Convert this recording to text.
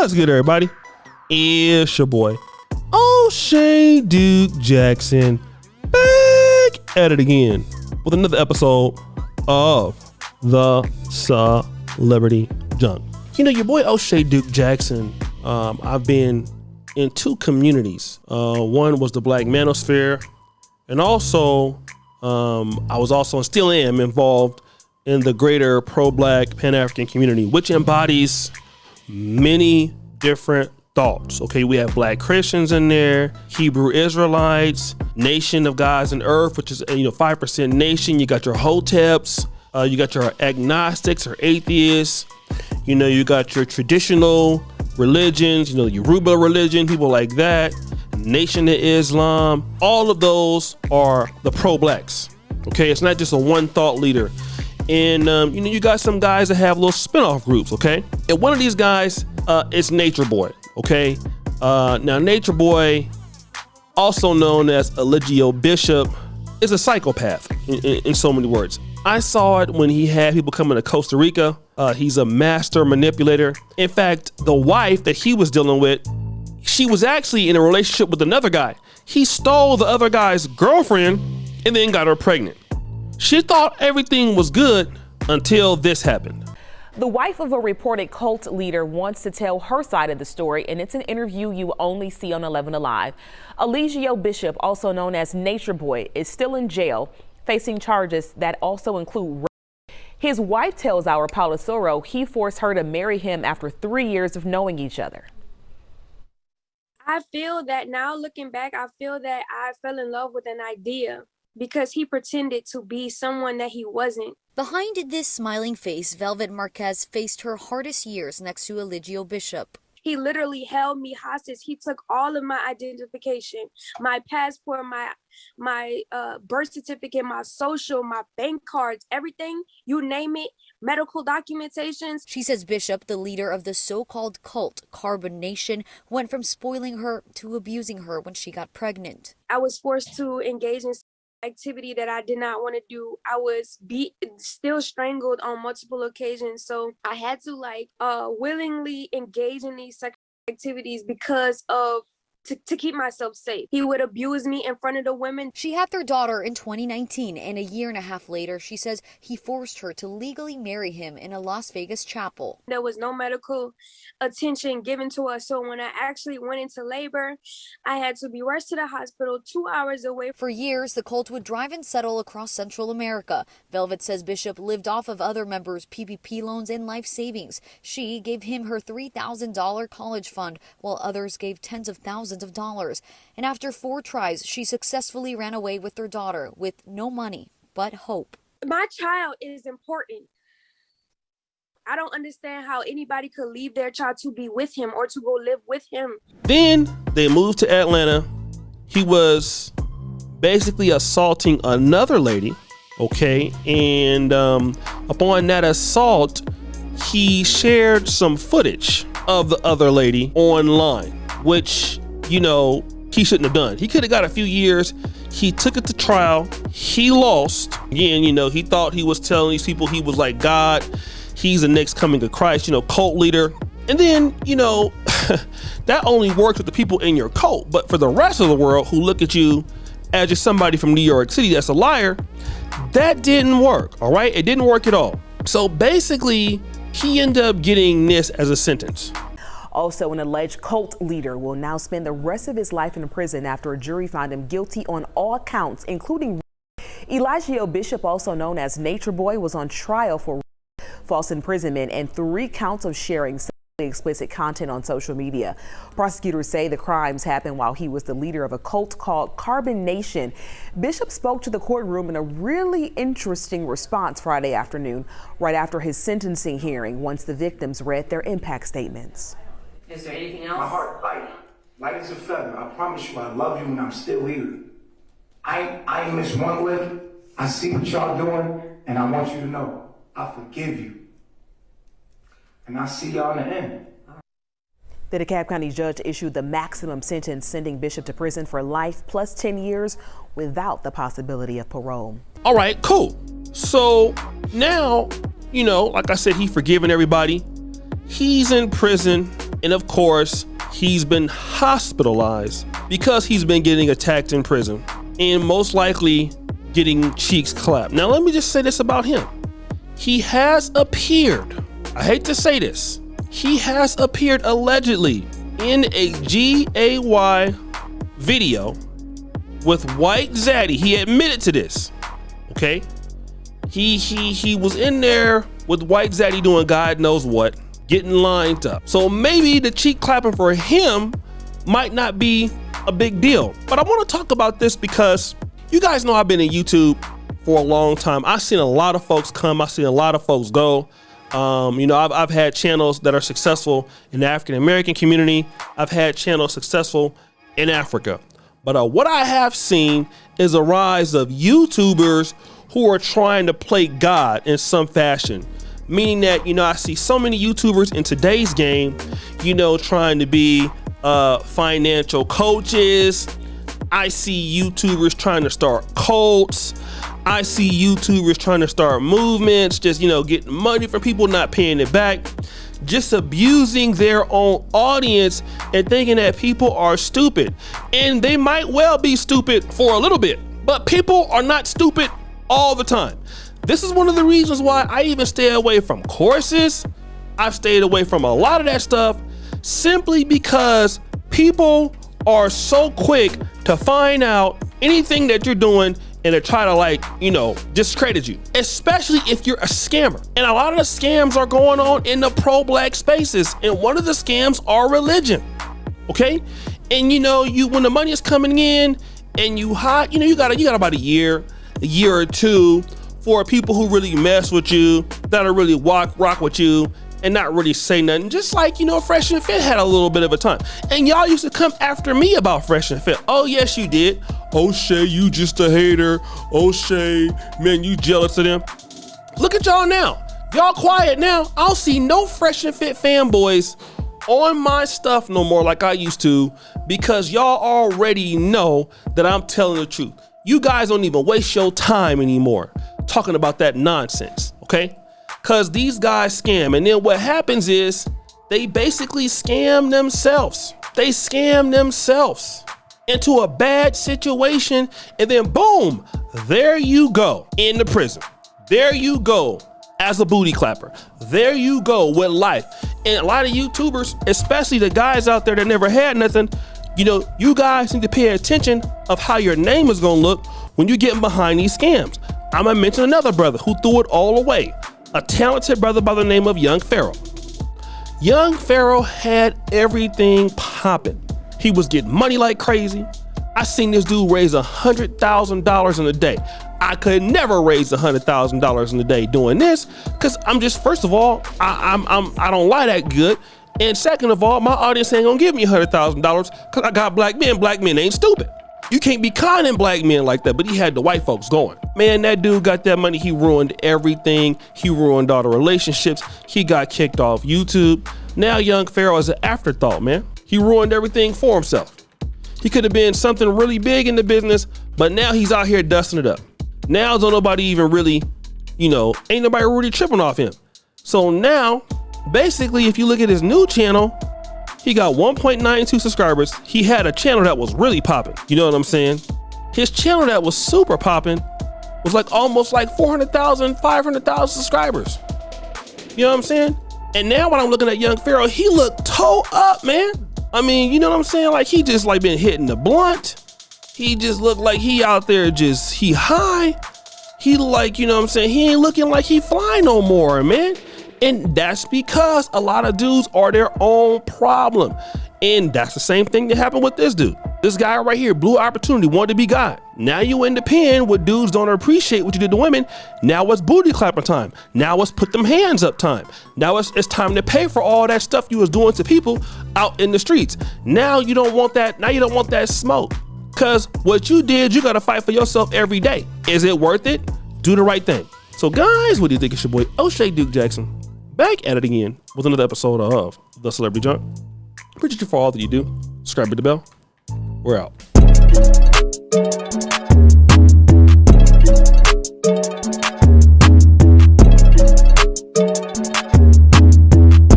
What's good, everybody? It's your boy, O'Shea Duke Jackson, back at it again with another episode of the Celebrity Junk. You know, your boy O'Shea Duke Jackson, I've been in two communities. One was the Black Manosphere, and also I was also and still am involved in the greater pro-Black Pan-African community, which embodies many different thoughts. Okay, we have Black Christians in there, Hebrew Israelites, Nation of Gods and Earth, which is 5% nation. You got your Hoteps, you got your agnostics or atheists. You got your traditional religions, Yoruba religion, people like that, Nation of Islam. All of those are the pro-Blacks. Okay, it's not just a one thought leader. And you got some guys that have little spinoff groups, okay? And one of these guys is Nature Boy, okay? Now Nature Boy, also known as Eligio Bishop, is a psychopath in so many words. I saw it when he had people coming to Costa Rica. He's a master manipulator. In fact, the wife that he was dealing with, she was actually in a relationship with another guy. He stole the other guy's girlfriend and then got her pregnant. She thought everything was good until this happened. The wife of a reported cult leader wants to tell her side of the story, and it's an interview you only see on 11 Alive. Eligio Bishop, also known as Nature Boy, is still in jail, facing charges that also include rape. His wife tells our Paula Soro he forced her to marry him after 3 years of knowing each other. I feel that now looking back, I feel that I fell in love with an idea because he pretended to be someone that he wasn't. Behind this smiling face, Velvet Marquez faced her hardest years next to Eligio Bishop. He literally held me hostage. He took all of my identification, my passport, my birth certificate, my social, my bank cards, everything, you name it, medical documentations. She says Bishop, the leader of the so-called cult Carbon Nation, went from spoiling her to abusing her when she got pregnant. I was forced to engage in activity that I did not want to do. I was still strangled on multiple occasions. So I had to willingly engage in these sexual activities because of to keep myself safe. He would abuse me in front of the women. She had their daughter in 2019, and a year and a half later, she says he forced her to legally marry him in a Las Vegas chapel. There was no medical attention given to us. So when I actually went into labor, I had to be rushed to the hospital 2 hours away. For years, the cult would drive and settle across Central America. Velvet says Bishop lived off of other members' PPP loans and life savings. She gave him her $3,000 college fund, while others gave tens of thousands of dollars. And after 4 tries, she successfully ran away with their daughter with no money but hope. My child is important. I don't understand how anybody could leave their child to be with him or to go live with him. Then they moved to Atlanta. He was basically assaulting another lady, okay? And upon that assault, he shared some footage of the other lady online, which he shouldn't have done. He could have got a few years. He took it to trial. He lost. Again, he thought he was telling these people he was like God. He's the next coming of Christ, cult leader. And then, that only works with the people in your cult. But for the rest of the world who look at you as just somebody from New York City that's a liar, that didn't work, all right? It didn't work at all. So basically, he ended up getting this as a sentence. Also, an alleged cult leader will now spend the rest of his life in prison after a jury found him guilty on all counts, including Eligio Bishop, also known as Nature Boy, was on trial for false imprisonment and 3 counts of sharing sexually explicit content on social media. Prosecutors say the crimes happened while he was the leader of a cult called Carbon Nation. Bishop spoke to the courtroom in a really interesting response Friday afternoon, right after his sentencing hearing, once the victims read their impact statements. Is there anything else? My heart light as a feather. I promise you I love you and I'm still here. I ain't miss one lick. I see what y'all doing and I want you to know I forgive you. And I'll see y'all in the end. The DeKalb County judge issued the maximum sentence, sending Bishop to prison for life plus 10 years without the possibility of parole. All right, cool. So now, like I said, he's forgiven everybody. He's in prison. And of course, he's been hospitalized because he's been getting attacked in prison and most likely getting cheeks clapped. Now, let me just say this about him. He has appeared, I hate to say this, he has appeared allegedly in a GAY video with White Zaddy. He admitted to this, okay? He was in there with White Zaddy doing God knows what, getting lined up. So maybe the cheek clapping for him might not be a big deal. But I want to talk about this because you guys know I've been in YouTube for a long time. I've seen a lot of folks come. I've seen a lot of folks go. You know, I've had channels that are successful in the African American community. I've had channels successful in Africa. But what I have seen is a rise of YouTubers who are trying to play God in some fashion. Meaning that, you know, I see so many YouTubers in today's game, you know, trying to be financial coaches. I see YouTubers trying to start cults. I see YouTubers trying to start movements, just, you know, getting money from people, not paying it back, just abusing their own audience and thinking that people are stupid. And they might well be stupid for a little bit, but people are not stupid all the time. This is one of the reasons why I even stay away from courses. I've stayed away from a lot of that stuff simply because people are so quick to find out anything that you're doing and to try to, like, you know, discredit you, especially if you're a scammer. And a lot of the scams are going on in the pro-black spaces. And one of the scams are religion, okay? And you know, when the money is coming in and you hot, you know, you got about a year or two for people who really mess with you, that'll really rock with you and not really say nothing. Just like, you know, Fresh and Fit had a little bit of a time. And y'all used to come after me about Fresh and Fit. Oh, yes, you did. Oh, Shay, you just a hater. Oh, Shay, man, you jealous of them. Look at y'all now. Y'all quiet now. I don't see no Fresh and Fit fanboys on my stuff no more like I used to, because y'all already know that I'm telling the truth. You guys don't even waste your time anymore talking about that nonsense, okay? Because these guys scam. And then what happens is they basically scam themselves. They scam themselves into a bad situation. And then boom, there you go in the prison. There you go as a booty clapper. There you go with life. And a lot of YouTubers, especially the guys out there that never had nothing, you know, you guys need to pay attention of how your name is going to look when you're getting behind these scams. I'm going to mention another brother who threw it all away. A talented brother by the name of Young Pharaoh. Young Pharaoh had everything popping. He was getting money like crazy. I seen this dude raise $100,000 in a day. I could never raise $100,000 in a day doing this, because I'm just, first of all, I don't lie that good. And second of all, my audience ain't gonna give me $100,000 because I got black men. Black men ain't stupid. You can't be conning black men like that. But he had the white folks going. Man, that dude got that money. He ruined everything. He ruined all the relationships. He got kicked off YouTube. Now Young Pharaoh is an afterthought, man. He ruined everything for himself. He could have been something really big in the business, but now he's out here dusting it up. Now don't nobody even really, you know, ain't nobody really tripping off him. So now, basically, if you look at his new channel, he got 1.92 subscribers. He had a channel that was really popping. You know what I'm saying? His channel that was super popping was like almost like 400,000, 500,000 subscribers. You know what I'm saying? And now when I'm looking at Young Pharaoh, he looked toe up, man. I mean, you know what I'm saying? Like he just like been hitting the blunt. He just looked like he out there just, he high. He like, you know what I'm saying? He ain't looking like he fly no more, man. And that's because a lot of dudes are their own problem. And that's the same thing that happened with this dude. This guy right here, blew opportunity, wanted to be God. Now you in the pen with dudes don't appreciate what you did to women. Now it's booty clapper time. Now it's put them hands up time. Now it's time to pay for all that stuff you was doing to people out in the streets. Now you don't want that. Now you don't want that smoke. Cause what you did, you gotta fight for yourself every day. Is it worth it? Do the right thing. So guys, what do you think? It's your boy O'Shea Duke Jackson, back at it again with another episode of The Celebrity Junk. Appreciate you for all that you do. Subscribe to the bell. We're out.